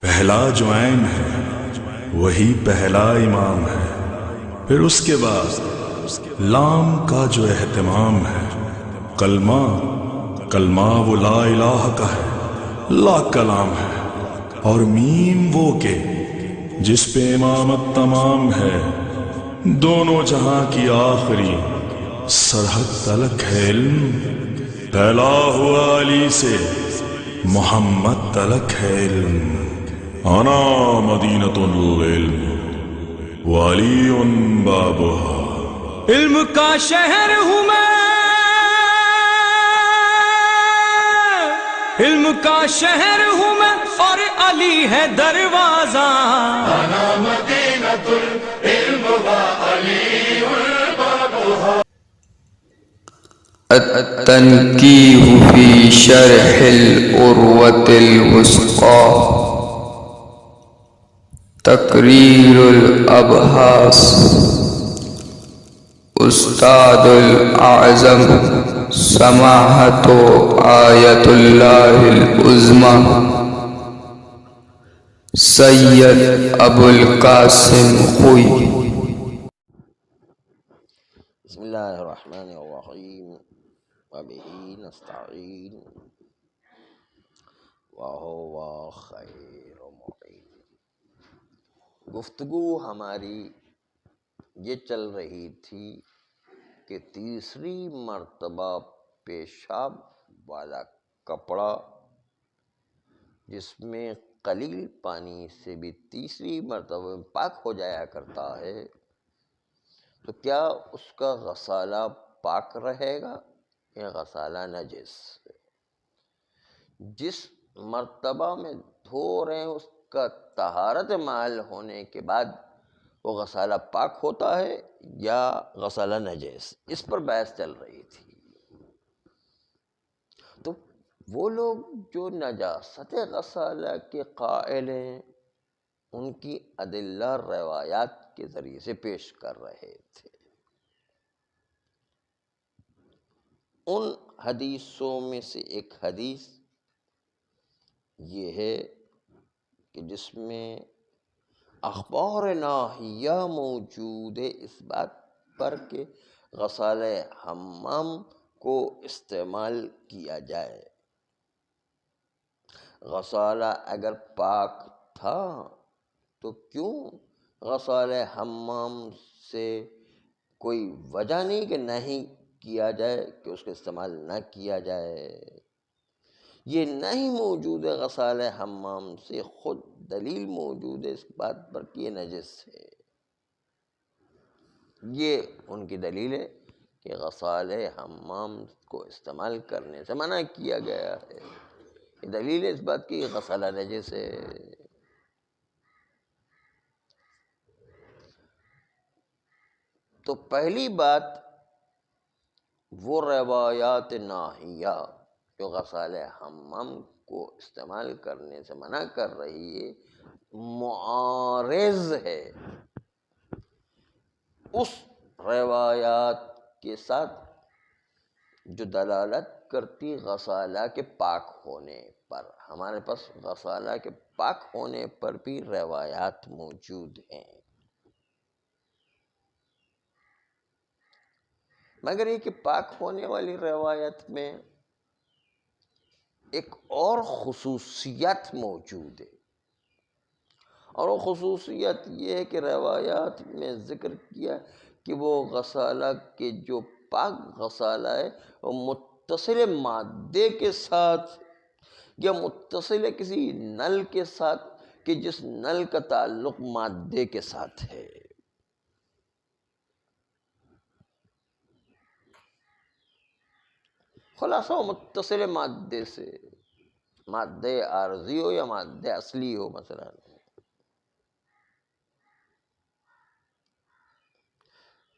پہلا جو عین ہے وہی پہلا امام ہے، پھر اس کے بعد لام کا جو اہتمام ہے، کلمہ کلمہ وہ لا الہ کا ہے، لا کلام ہے، اور میم وہ کہ جس پہ امامت تمام ہے، دونوں جہاں کی آخری سرحد تلک ہے علم، پھیلا ہوا علی سے محمد تلک ہے علم، انا مدینۃ العلم وعلی بابها، علم کا شہر ہوں میں، علم کا شہر ہوں میں، اور علی ہے دروازہ، انا مدینۃ العلم وعلی بابها. التنکیہ فی شرح العروۃ الوثقی، تقریر الابحاث، استاد الاعظم سماحت آیت اللہ العظمی سید ابو القاسم خوئی. بسم اللہ الرحمن الرحیم وبہ نستعین وہو خیر معین. گفتگو ہماری یہ چل رہی تھی کہ تیسری مرتبہ پیشاب والا کپڑا جس میں قلیل پانی سے بھی تیسری مرتبہ میں پاک ہو جایا کرتا ہے، تو کیا اس کا غسالہ پاک رہے گا یا غسالہ نجس؟ جس مرتبہ میں دھو رہے ہیں اس کا طہارت مال ہونے کے بعد وہ غسالہ پاک ہوتا ہے یا غسالہ نجس، اس پر بحث چل رہی تھی. تو وہ لوگ جو نجاست غسالہ کے قائل ہیں ان کی ادلہ روایات کے ذریعے سے پیش کر رہے تھے. ان حدیثوں میں سے ایک حدیث یہ ہے کہ جس میں اخبار ناہیہ موجود ہے اس بات پر کہ غسالہ حمام کو استعمال کیا جائے. غسالہ اگر پاک تھا تو کیوں غسالہ حمام سے کوئی وجہ نہیں کہ نہیں کیا جائے، کہ اس کا استعمال نہ کیا جائے؟ یہ نہیں موجود ہے غسالہ حمام سے، خود دلیل موجود ہے اس بات پر کہ یہ نجس ہے. یہ ان کی دلیل ہے کہ غسالہ حمام کو استعمال کرنے سے منع کیا گیا ہے. یہ دلیل ہے اس بات کی کہ غسالہ نجس ہے. تو پہلی بات وہ روایات ناہیہ جو غسالہ حمام کو استعمال کرنے سے منع کر رہی ہے معارض ہے اس روایات کے ساتھ جو دلالت کرتی غسالہ کے پاک ہونے پر. ہمارے پاس غسالہ کے پاک ہونے پر بھی روایات موجود ہیں، مگر یہ کہ پاک ہونے والی روایت میں ایک اور خصوصیت موجود ہے، اور وہ خصوصیت یہ ہے کہ روایات میں ذکر کیا کہ وہ غسالہ کے جو پاک غسالہ ہے وہ متصل مادے کے ساتھ یا متصل کسی نل کے ساتھ کہ جس نل کا تعلق مادے کے ساتھ ہے. خلاصہ وہ متصل مادے سے، مادہ عارضی ہو یا مادہ اصلی ہو. مثلا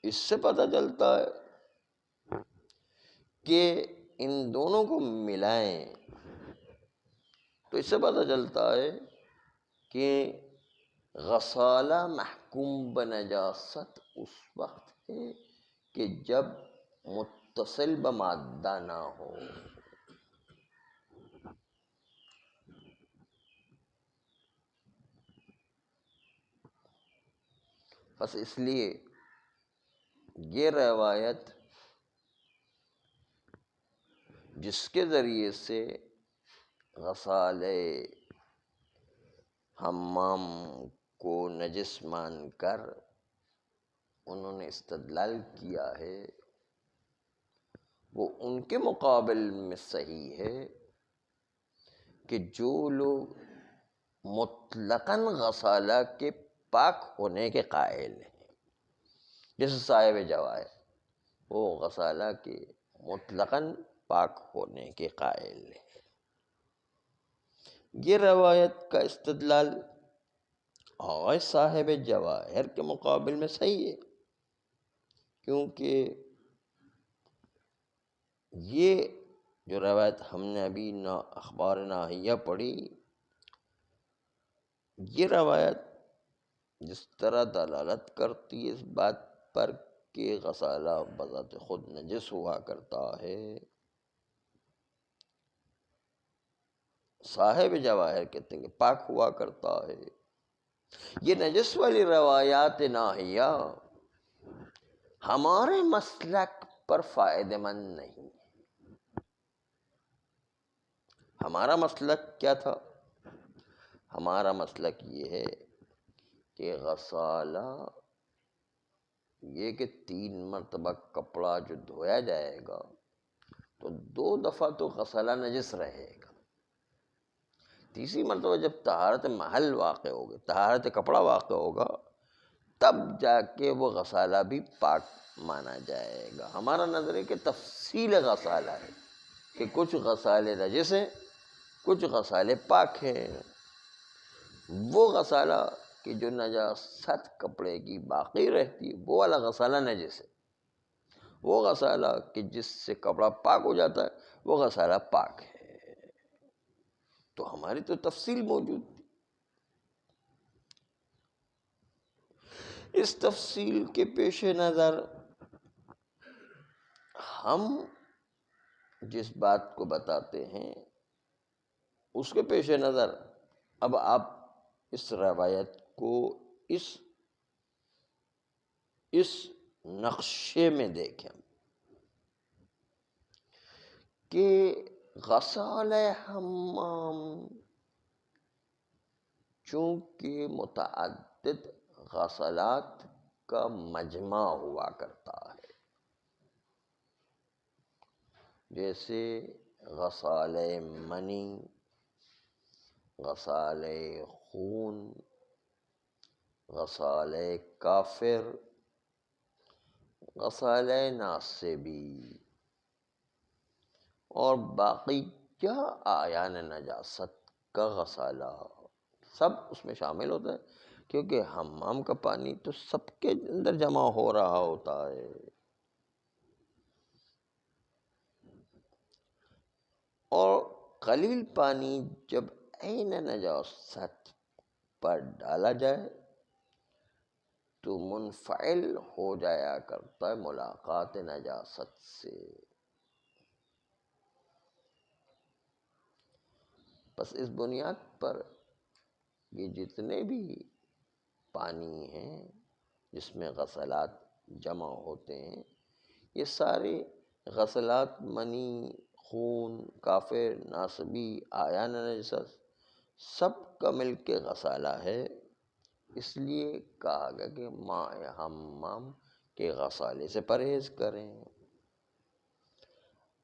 اس سے پتہ چلتا ہے کہ ان دونوں کو ملائیں تو اس سے پتہ چلتا ہے کہ غسالہ محکوم بنجاست اس وقت ہے کہ جب متصل بمادہ نہ ہو. بس اس لیے یہ روایت جس کے ذریعے سے غسالِ حمام کو نجس مان کر انہوں نے استدلال کیا ہے، وہ ان کے مقابل میں صحیح ہے کہ جو لوگ مطلقاً غسالہ کے پاک ہونے کے قائل ہیں، جیسے صاحب جواہر، وہ غسالہ کے مطلقاً پاک ہونے کے قائل ہیں، یہ روایت کا استدلال اور صاحب جواہر کے مقابل میں صحیح ہے، کیونکہ یہ جو روایت ہم نے ابھی اخبار ناہیہ پڑھی، یہ روایت جس طرح دلالت کرتی ہے اس بات پر کہ غسالہ بذات خود نجس ہوا کرتا ہے، صاحب جواہر کہتے ہیں کہ پاک ہوا کرتا ہے، یہ نجس والی روایات ناہیہ ہمارے مسلک پر فائدہ مند نہیں۔ ہمارا مسلک کیا تھا؟ ہمارا مسلک یہ ہے کہ غسالہ یہ کہ 3 مرتبہ کپڑا جو دھویا جائے گا تو 2 دفعہ تو غسالہ نجس رہے گا، تیسری مرتبہ جب طہارت محل واقع ہوگی، طہارت کپڑا واقع ہوگا، تب جا کے وہ غسالہ بھی پاک مانا جائے گا۔ ہمارا نظر ہے کہ تفصیل غسالہ ہے کہ کچھ غسالے نجس ہیں، کچھ غسالے پاک ہیں۔ وہ غسالہ کہ جو نجاست کپڑے کی باقی رہتی ہے وہ والا غسالہ نجس ہے، وہ غسالہ کہ جس سے کپڑا پاک ہو جاتا ہے وہ غسالہ پاک ہے۔ تو ہماری تو تفصیل موجود تھی، اس تفصیل کے پیش نظر ہم جس بات کو بتاتے ہیں اس کے پیش نظر اب آپ اس روایت کو اس نقشے میں دیکھیں کہ غسالہ حمام چونکہ متعدد غسلات کا مجمع ہوا کرتا ہے، جیسے غسالہ منی، غسالہ خون، غسالہ کافر، غسالہ ناصبی اور باقی کیا اعیان نجاست کا غسالہ، سب اس میں شامل ہوتا ہے، کیونکہ حمام کا پانی تو سب کے اندر جمع ہو رہا ہوتا ہے۔ اور قلیل پانی جب عین نجاست پر ڈالا جائے تو منفعل ہو جایا کرتا ہے ملاقات نجاست سے۔ بس اس بنیاد پر یہ جتنے بھی پانی ہیں جس میں غسلات جمع ہوتے ہیں، یہ سارے غسلات منی، خون، کافر، ناصبی، اعیان نجاست سب کا مل کے غسالہ ہے، اس لیے کہا گیا کہ ماء حمام کے غسالے سے پرہیز کریں۔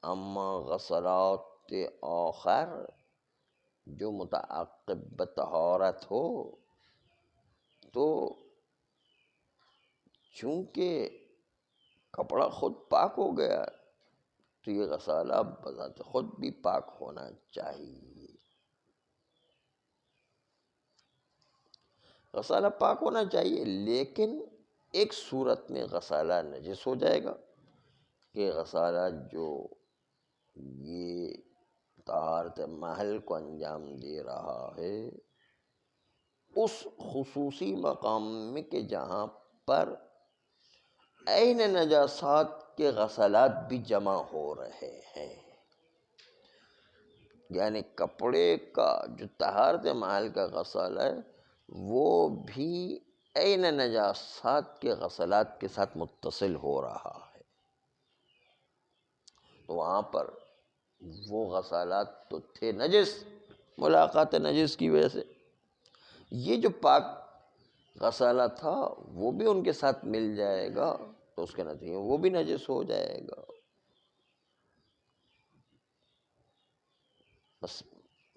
اما غسلات آخر جو متعاقب بطہارت ہو تو چونکہ کپڑا خود پاک ہو گیا تو یہ غسالہ بذات خود بھی پاک ہونا چاہیے، غسالہ پاک ہونا چاہیے، لیکن ایک صورت میں غسالہ نجس ہو جائے گا کہ غسالہ جو یہ طہارت محل کو انجام دے رہا ہے اس خصوصی مقام میں کہ جہاں پر عین نجاسات کے غسلات بھی جمع ہو رہے ہیں، یعنی کپڑے کا جو طہارت محل کا غسالہ ہے وہ بھی عین نجاسات کے غسلات کے ساتھ متصل ہو رہا ہے، تو وہاں پر وہ غسالات تو تھے نجس، ملاقات نجس کی وجہ سے، یہ جو پاک غسالہ تھا وہ بھی ان کے ساتھ مل جائے گا تو اس کے نتیجے وہ بھی نجس ہو جائے گا۔ بس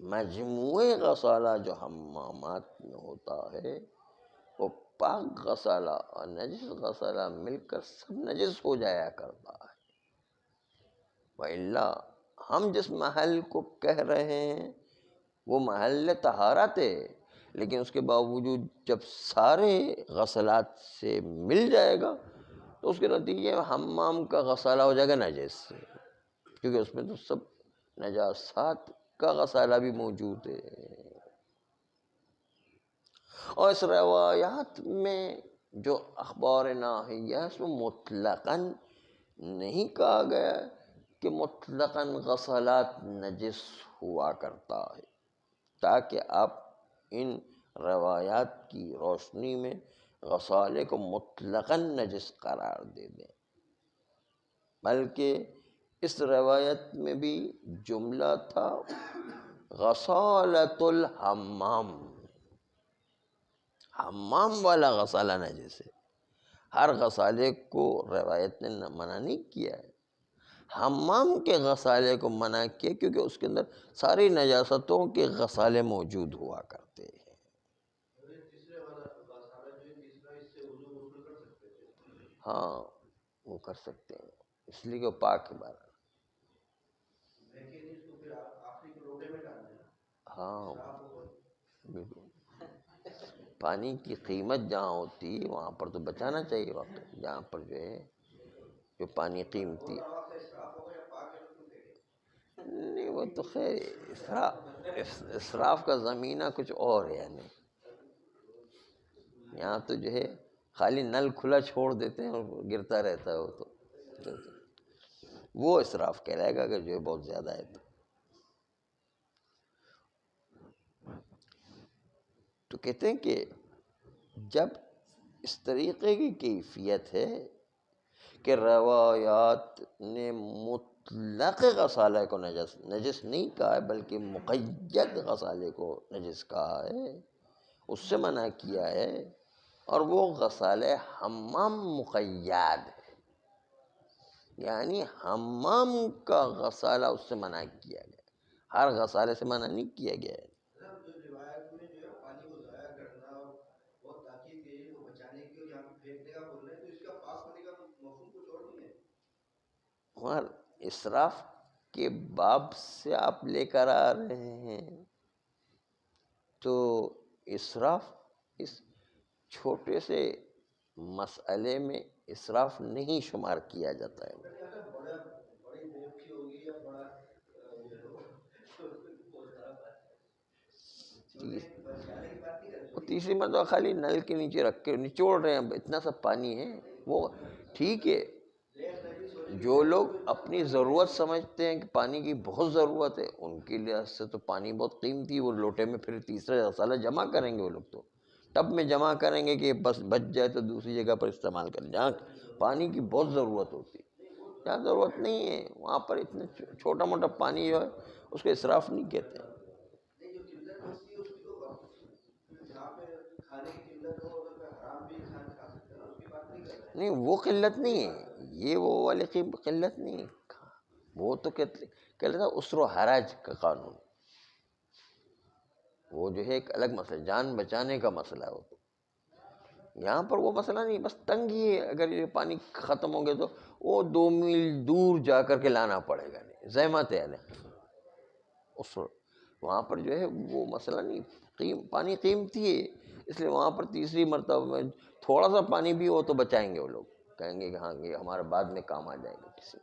مجموعی غسالہ جو حمامات میں ہوتا ہے وہ پاک غسالہ اور نجس غسالہ مل کر سب نجس ہو جایا کرتا ہے۔ وَإِلَّا ہم جس محل کو کہہ رہے ہیں وہ محل طہارت ہے، لیکن اس کے باوجود جب سارے غسلات سے مل جائے گا تو اس کے نتیجے میں حمام کا غسالہ ہو جائے گا نجس سے، کیونکہ اس میں تو سب نجاسات کا غسالہ بھی موجود ہے۔ اور اس روایات میں جو اخبار ناہیہ ہے اس میں مطلقاً نہیں کہا گیا کہ مطلقاً غسلات نجس ہوا کرتا ہے، تاکہ آپ ان روایات کی روشنی میں غسالے کو مطلقاً نجس قرار دے دیں، بلکہ اس روایت میں بھی جملہ تھا غسالۃ الحمام، حمام والا غسالہ نجس ہے۔ ہر غسالے کو روایت نے منع نہیں کیا ہے، حمام کے غسالے کو منع کیا کیونکہ اس کے اندر ساری نجاستوں کے غسالے موجود ہوا کرتے ہیں۔ ہاں وہ کر سکتے ہیں، اس لیے کہ پاک ہے بارہ۔ ہاں بالکل، پانی کی قیمت جہاں ہوتی ہے وہاں پر تو بچانا چاہیے وقت، جہاں پر جو ہے جو پانی قیمتی نہیں، وہ تو خیر اسراف کا زمینہ کچھ اور ہے، یعنی یہاں تو جو ہے خالی نل کھلا چھوڑ دیتے ہیں اور گرتا رہتا ہے، وہ تو وہ اسراف کہلائے گا اگر جو ہے بہت زیادہ ہے تو کہتے ہیں کہ جب اس طریقے کی کیفیت ہے کہ روایات نے مطلق غسالہ کو نجس نہیں کہا ہے بلکہ مقید غسالے کو نجس کہا ہے، اس سے منع کیا ہے، اور وہ غسالہ حمام مقید ہے، یعنی حمام کا غسالہ اس سے منع کیا گیا، ہر غسالے سے منع نہیں کیا گیا ہے۔ اور اسراف کے باب سے آپ لے کر آ رہے ہیں تو اسراف اس چھوٹے سے مسئلے میں اسراف نہیں شمار کیا جاتا ہے۔ تیسری مرتبہ خالی نل کے نیچے رکھ کے نچوڑ رہے ہیں، اتنا سا پانی ہے، وہ ٹھیک ہے۔ جو لوگ اپنی ضرورت سمجھتے ہیں کہ پانی کی بہت ضرورت ہے، ان کے لحاظ سے تو پانی بہت قیمتی ہے، وہ لوٹے میں پھر تیسرا غسالہ جمع کریں گے، وہ لوگ تو ٹب میں جمع کریں گے کہ بس بچ جائے تو دوسری جگہ پر استعمال کریں، جہاں پانی کی بہت ضرورت ہوتی ہے۔ جہاں ضرورت نہیں ہے وہاں پر اتنا چھوٹا موٹا پانی جو ہے اس کو اسراف نہیں کہتے ہیں۔ نہیں وہ قلت نہیں ہے، یہ وہ والی قلت نہیں ہے، وہ تو کہتے ہیں اسر و حرج کا قانون، وہ جو ہے ایک الگ مسئلہ، جان بچانے کا مسئلہ ہے۔ وہ تو یہاں پر وہ مسئلہ نہیں، بس تنگی ہے، اگر یہ پانی ختم ہو گیا تو وہ 2 میل دور جا کر کے لانا پڑے گا، نہیں زحمت ہے، وہاں پر جو ہے وہ مسئلہ نہیں، پانی قیمتی ہے، اس لیے وہاں پر تیسری مرتبہ میں تھوڑا سا پانی بھی ہو تو بچائیں گے، وہ لوگ کہیں گے کہ ہاں یہ ہمارے بعد میں کام آ جائے گا کسی۔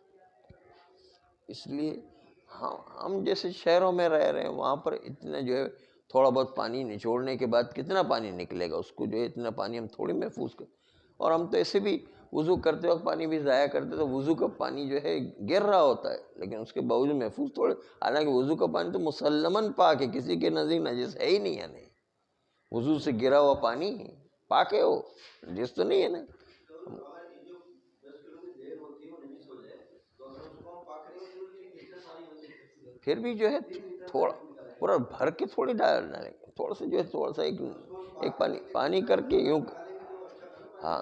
اس لیے ہم جیسے شہروں میں رہ رہے ہیں وہاں پر اتنا جو ہے تھوڑا بہت پانی نچوڑنے کے بعد کتنا پانی نکلے گا، اس کو جو ہے اتنا پانی ہم تھوڑی محفوظ کرتے، اور ہم تو ایسے بھی وضو کرتے وقت پانی بھی ضائع کرتے، تو وضو کا پانی جو ہے گر رہا ہوتا ہے، لیکن اس کے باوجود محفوظ تھوڑے، حالانکہ وضو کا پانی تو مسلماً پاک ہے، کسی کے نزدیک نجس ہے ہی نہیں، ہے نہیں، وضو سے گرا ہوا پانی پاک ہے وہ، نجس تو نہیں ہے نا. پھر بھی جو ہے تھوڑا پورا بھر کے تھوڑی ڈالنا ہے، تھوڑا سا جو ہے تھوڑا سا ایک پانی کر کے یوں، ہاں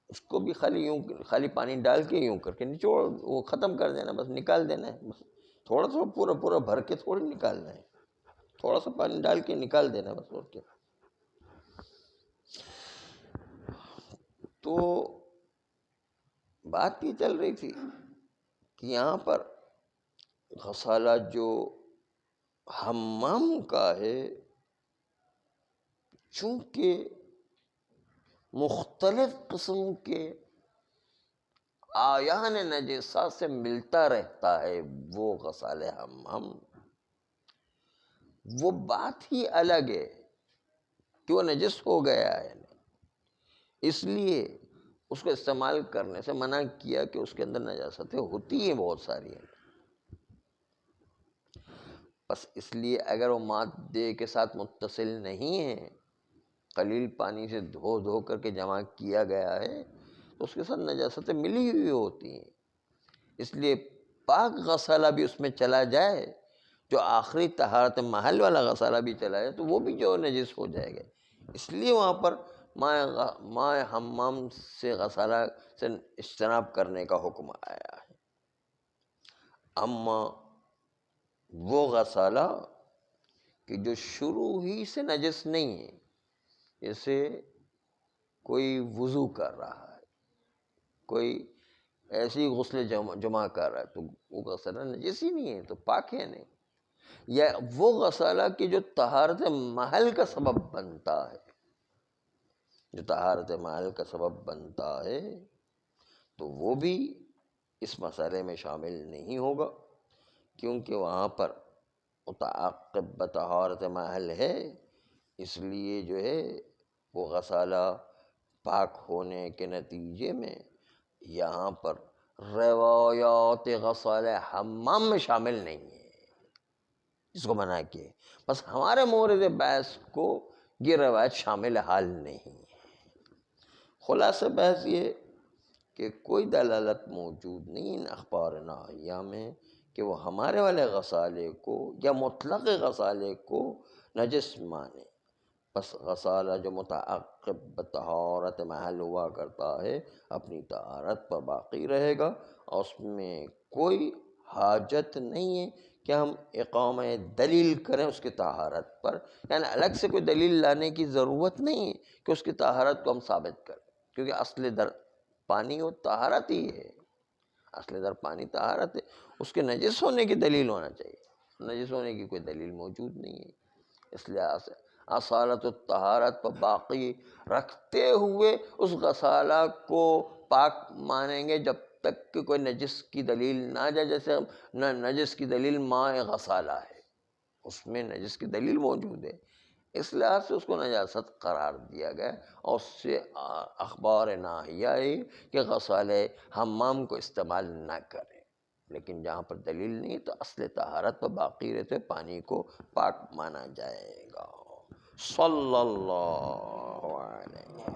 اس کو بھی خالی پانی ڈال کے یوں کر کے نچوڑ، وہ ختم کر دینا، بس نکال دینا ہے. بس تھوڑا سا پورا بھر کے تھوڑی نکالنا ہے، تھوڑا سا پانی ڈال کے نکال دینا بس. اور کیا. تو بات یہ چل رہی تھی کہ یہاں پر غسالہ جو حمام کا ہے، چونکہ مختلف قسم کے آیان نجسہ سے ملتا رہتا ہے وہ غسالہ حمام، وہ بات ہی الگ ہے کہ وہ نجس ہو گیا ہے، اس لیے اس کو استعمال کرنے سے منع کیا کہ اس کے اندر نجاستیں ہوتی ہیں بہت ساری ہیں. بس اس لیے اگر وہ مادے کے ساتھ متصل نہیں ہے، قلیل پانی سے دھو کر کے جمع کیا گیا ہے، تو اس کے ساتھ نجاستیں ملی ہوئی ہوتی ہیں. اس لیے پاک غسالہ بھی اس میں چلا جائے، جو آخری طہارت محل والا غسالہ بھی چلا جائے، تو وہ بھی جو نجس ہو جائے گا. اس لیے وہاں پر ماء حمام سے غسالہ سے اجتناب کرنے کا حکم آیا ہے. اما وہ غسالہ کہ جو شروع ہی سے نجس نہیں ہے، جیسے کوئی وضو کر رہا ہے، کوئی ایسی غسل جمع کر رہا ہے، تو وہ غسالہ نجس ہی نہیں ہے، تو پاک ہے نہیں. یا وہ غسالہ کہ جو طہارت محل کا سبب بنتا ہے، جو طہارت محل کا سبب بنتا ہے، تو وہ بھی اس مسئلے میں شامل نہیں ہوگا، کیونکہ وہاں پر متعاقب بطہارت محل ہے. اس لیے جو ہے وہ غسالہ پاک ہونے کے نتیجے میں یہاں پر روایات غسالہ حمام میں شامل نہیں ہے، اس کو منع کیا. بس ہمارے مورد بحث کو یہ روایت شامل حال نہیں ہے. خلاصہ بحث یہ کہ کوئی دلالت موجود نہیں ان اخبار ناہیہ میں کہ وہ ہمارے والے غسالے کو یا مطلق غسالے کو نجس مانے. بس غسالہ جو متعاقب بطہارت محل ہوا کرتا ہے، اپنی طہارت پر باقی رہے گا، اور اس میں کوئی حاجت نہیں ہے کہ ہم اقامہ دلیل کریں اس کی طہارت پر. یعنی الگ سے کوئی دلیل لانے کی ضرورت نہیں ہے کہ اس کی طہارت کو ہم ثابت کریں، کیونکہ اصل در پانی وہ طہارت ہی ہے، اصل در پانی طہارت ہے. اس کے نجس ہونے کی دلیل ہونا چاہیے، نجس ہونے کی کوئی دلیل موجود نہیں ہے. اس لیے اصالت الطہارت پر باقی رکھتے ہوئے اس غسالہ کو پاک مانیں گے جب تک کہ کوئی نجس کی دلیل نہ آ جائے. جیسے نجس کی دلیل ماء غسالہ ہے، اس میں نجس کی دلیل موجود ہے، اس لحاظ سے اس کو نجاست قرار دیا گیا، اور اس سے اخبار ناہیہ ہے کہ غسالہ حمام کو استعمال نہ کریں. لیکن جہاں پر دلیل نہیں تو اصل طہارت پر باقی رہتے پانی کو پاک مانا جائے گا. صلی اللہ علیہ